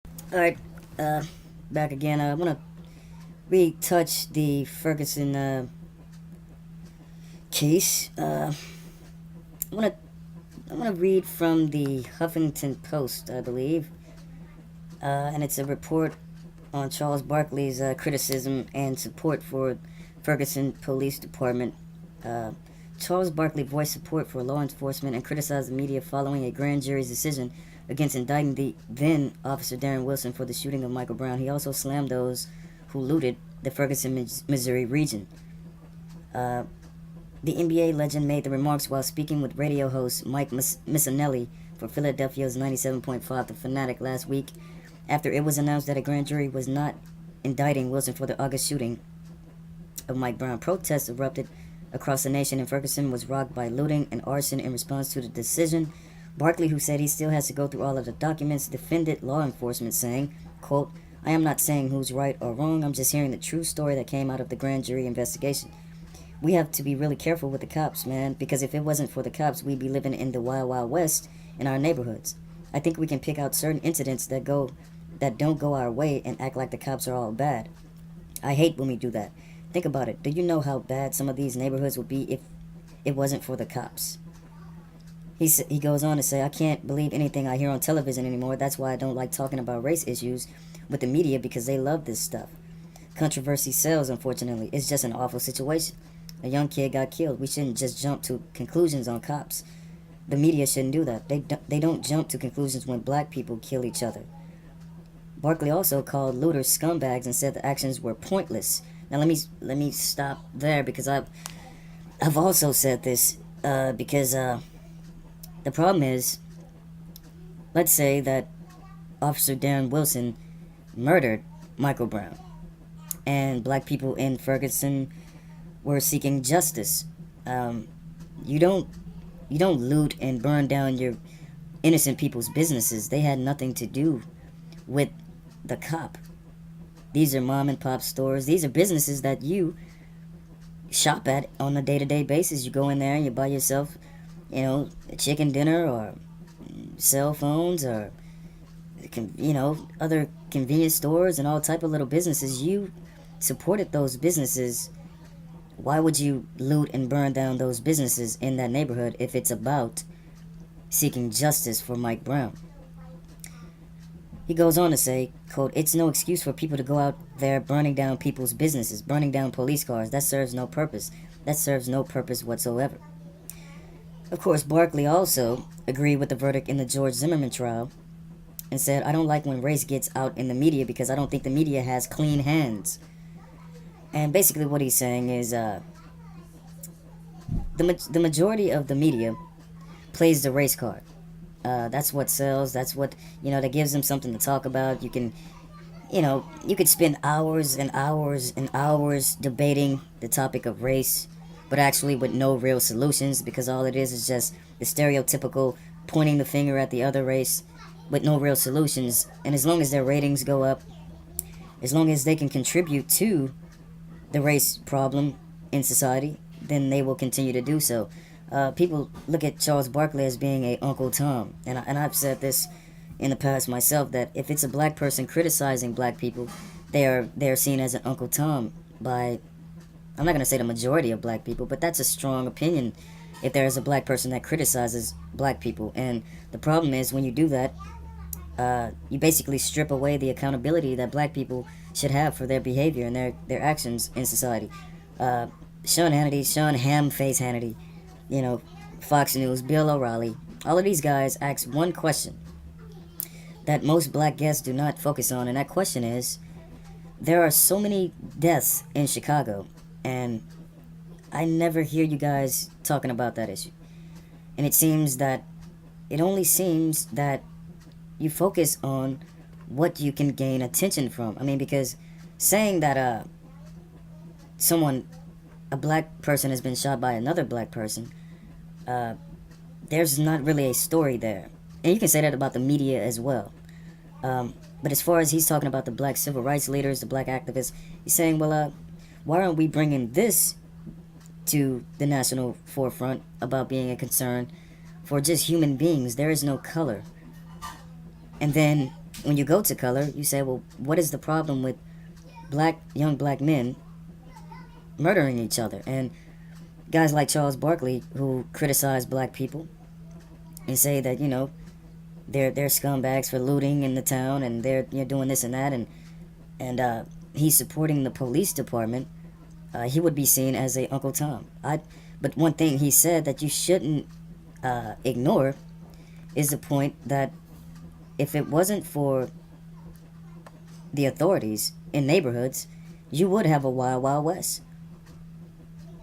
Alright, uh, back again. I want to retouch the Ferguson case. I want to read from the Huffington Post, I believe, and it's a report on Charles Barkley's criticism and support for Ferguson Police Department. Uh, Charles Barkley voiced support for law enforcement and criticized the media following a grand jury's decision against indicting the then Officer Darren Wilson for the shooting of Michael Brown. He also slammed those who looted the Ferguson, Missouri region. Uh, the NBA legend made the remarks while speaking with radio host Mike Missanelli for Philadelphia's 97.5 The Fanatic last week after it was announced that a grand jury was not indicting Wilson for the August shooting of Mike Brown. Protests erupted across the nation, and Ferguson was rocked by looting and arson in response to the decision. Barkley, who said he still has to go through all of the documents, defended law enforcement, saying, quote, "I am not saying who's right or wrong. I'm just hearing the true story that came out of the grand jury investigation. We have to be really careful with the cops, man, because if it wasn't for the cops, we'd be living in the wild, wild west in our neighborhoods. I think we can pick out certain incidents that don't go our way and act like the cops are all bad. I hate when we do that. Think about it. Do you know how bad some of these neighborhoods would be if it wasn't for the cops?" He goes on to say, "I can't believe anything I hear on television anymore. That's why I don't like talking about race issues with the media, because they love this stuff. Controversy sells, unfortunately. It's just an awful situation. A young kid got killed. We shouldn't just jump to conclusions on cops. The media shouldn't do that. They don't jump to conclusions when black people kill each other." Barkley also called looters scumbags and said the actions were pointless. Now let me stop there, because I've also said this because the problem is, let's say that Officer Darren Wilson murdered Michael Brown, and black people in Ferguson were seeking justice. You don't loot and burn down your innocent people's businesses. They had nothing to do with the cop. These are mom and pop stores. These are businesses that you shop at on a day-to-day basis. You go in there and you buy yourself, a chicken dinner or cell phones or, other convenience stores and all type of little businesses. You supported those businesses. Why would you loot and burn down those businesses in that neighborhood if it's about seeking justice for Mike Brown? He goes on to say, quote, "It's no excuse for people to go out there burning down people's businesses, burning down police cars. That serves no purpose. That serves no purpose whatsoever." Of course, Barkley also agreed with the verdict in the George Zimmerman trial and said, "I don't like when race gets out in the media because I don't think the media has clean hands." And basically what he's saying is the majority of the media plays the race card. That's what sells. That's what, that gives them something to talk about. You could spend hours and hours and hours debating the topic of race, but actually with no real solutions, because all it is just the stereotypical pointing the finger at the other race with no real solutions. And as long as their ratings go up, as long as they can contribute to the race problem in society, then they will continue to do so. People look at Charles Barkley as being a Uncle Tom, and I've said this in the past myself, that if it's a black person criticizing black people, they're seen as an Uncle Tom by, I'm not going to say the majority of black people, but that's a strong opinion if there is a black person that criticizes black people. And the problem is, when you do that, you basically strip away the accountability that black people should have for their behavior and their actions in society. Sean Hamface Hannity, Fox News, Bill O'Reilly, all of these guys ask one question that most black guests do not focus on, and that question is, there are so many deaths in Chicago, and I never hear you guys talking about that issue. And it only seems that you focus on what you can gain attention from. I mean, because saying that a black person has been shot by another black person, there's not really a story there. And you can say that about the media as well. But as far as he's talking about the black civil rights leaders, the black activists, he's saying, well, why aren't we bringing this to the national forefront about being a concern for just human beings? There is no color. And then when you go to color, you say, well, what is the problem with young black men murdering each other? And guys like Charles Barkley, who criticize black people and say that, they're scumbags for looting in the town, and they're doing this and that, and he's supporting the police department. He would be seen as a Uncle Tom. But one thing he said that you shouldn't ignore is the point that if it wasn't for the authorities in neighborhoods, you would have a wild, wild west.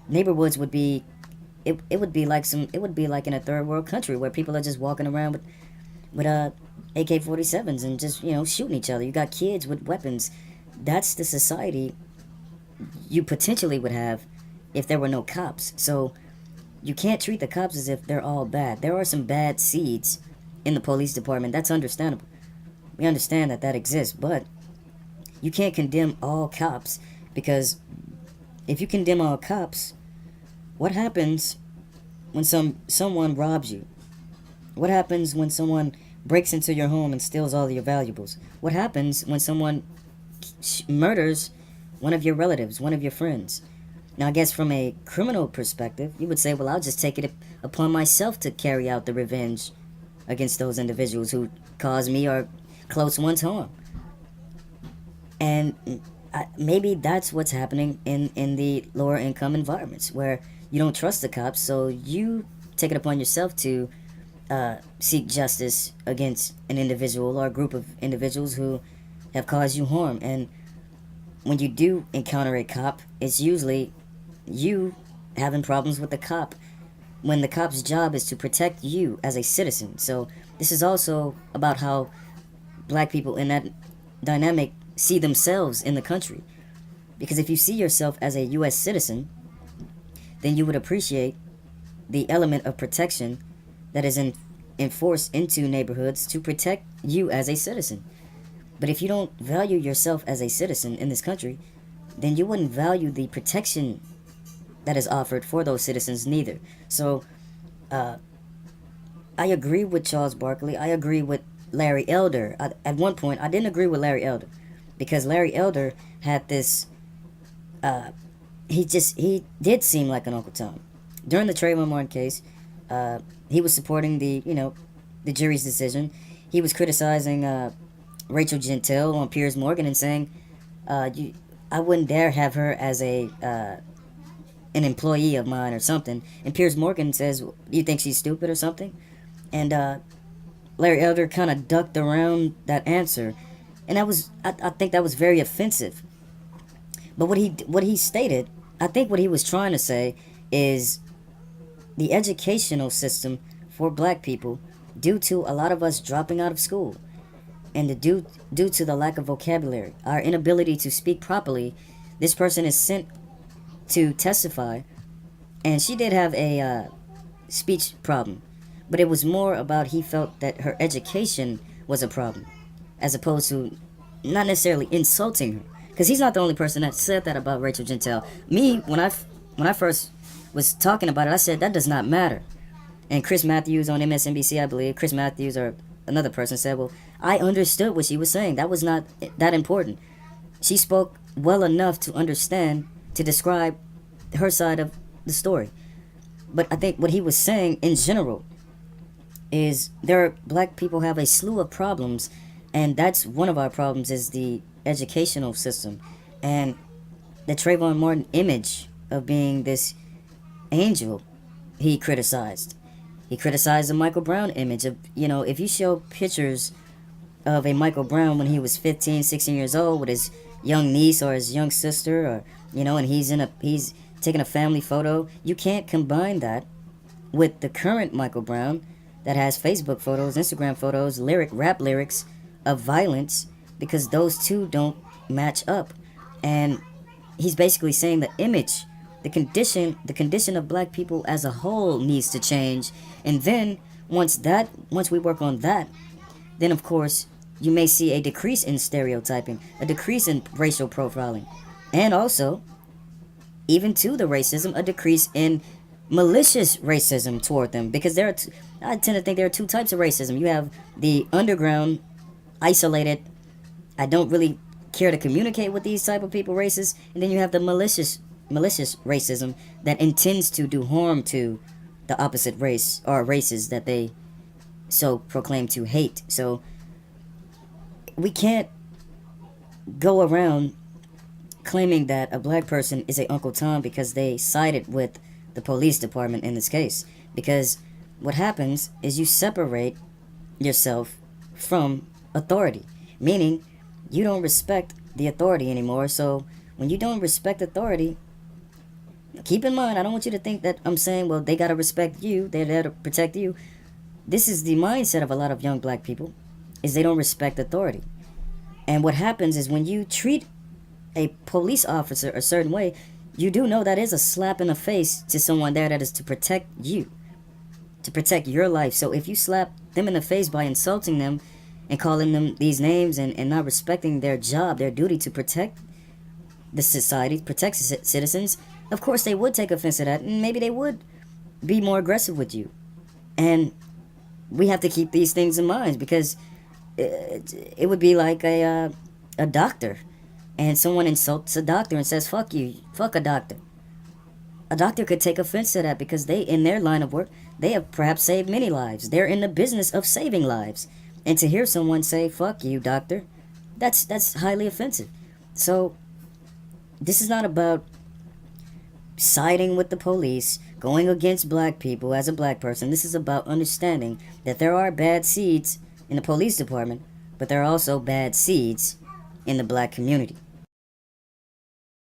Neighborhoods would be, it would be like in a third world country where people are just walking around with AK-47s and just shooting each other. You got kids with weapons. That's the society you potentially would have if there were no cops. So you can't treat the cops as if they're all bad. There are some bad seeds in the police department. That's understandable. We understand that exists, but you can't condemn all cops, because if you condemn all cops, what happens when someone robs you? What happens when someone breaks into your home and steals all your valuables? What happens when someone murders one of your relatives, one of your friends? Now, I guess from a criminal perspective, you would say, well, I'll just take it upon myself to carry out the revenge against those individuals who caused me or close ones harm. And maybe that's what's happening in the lower income environments, where you don't trust the cops, so you take it upon yourself to seek justice against an individual or a group of individuals who have caused you harm. And when you do encounter a cop, it's usually you having problems with the cop, when the cop's job is to protect you as a citizen. So this is also about how black people in that dynamic see themselves in the country. Because if you see yourself as a U.S. citizen, then you would appreciate the element of protection that is enforced into neighborhoods to protect you as a citizen. But if you don't value yourself as a citizen in this country, then you wouldn't value the protection that is offered for those citizens neither. So, I agree with Charles Barkley. I agree with Larry Elder. At one point, I didn't agree with Larry Elder, because Larry Elder had this, he did seem like an Uncle Tom. During the Trayvon Martin case, he was supporting the jury's decision. He was criticizing Rachel Gentile on Piers Morgan and saying, I wouldn't dare have her as an employee of mine or something. And Piers Morgan says, you think she's stupid or something? And Larry Elder kind of ducked around that answer. And I think that was very offensive. But what he stated, I think what he was trying to say is the educational system for black people, due to a lot of us dropping out of school, and due to the lack of vocabulary, our inability to speak properly, this person is sent to testify, and she did have a speech problem, but it was more about he felt that her education was a problem, as opposed to not necessarily insulting her, because he's not the only person that said that about Rachel Gentile. Me, when I first was talking about it, I said that does not matter. And Chris Matthews on MSNBC, I believe, Chris Matthews or another person said, well, I understood what she was saying. That was not that important. She spoke well enough to understand, to describe her side of the story. But I think what he was saying in general is black people have a slew of problems, and that's one of our problems, is the educational system and the Trayvon Martin image of being this angel. He criticized the Michael Brown image of, if you show pictures of a Michael Brown when he was 15, 16 years old with his young niece or his young sister, or and he's taking a family photo, you can't combine that with the current Michael Brown that has Facebook photos, Instagram photos, rap lyrics of violence, because those two don't match up. And he's basically saying the image, the condition of black people as a whole needs to change. And then once we work on that, then of course you may see a decrease in stereotyping, a decrease in racial profiling, and also, even to the racism, a decrease in malicious racism toward them. Because I tend to think there are two types of racism. You have the underground isolated. I don't really care to communicate with these type of people, racist. And then you have the malicious racism that intends to do harm to the opposite race or races that they so proclaim to hate. So we can't go around claiming that a black person is a Uncle Tom because they sided with the police department in this case. Because what happens is you separate yourself from authority, meaning you don't respect the authority anymore. So when you don't respect authority, keep in mind, I don't want you to think that I'm saying, well, they gotta respect you, they're there to protect you. This is the mindset of a lot of young black people, is they don't respect authority. And what happens is when you treat a police officer a certain way, you do know that is a slap in the face to someone there that is to protect you, to protect your life. So if you slap them in the face by insulting them and calling them these names and not respecting their job, their duty to protect the society, protect citizens, of course they would take offense to that, and maybe they would be more aggressive with you. And we have to keep these things in mind, because it would be like a doctor, and someone insults a doctor and says, fuck you, fuck a doctor. A doctor could take offense to that because they, in their line of work, they have perhaps saved many lives. They're in the business of saving lives. And to hear someone say, fuck you, doctor, that's highly offensive. So this is not about siding with the police, going against black people as a black person. This is about understanding that there are bad seeds in the police department, but there are also bad seeds in the black community.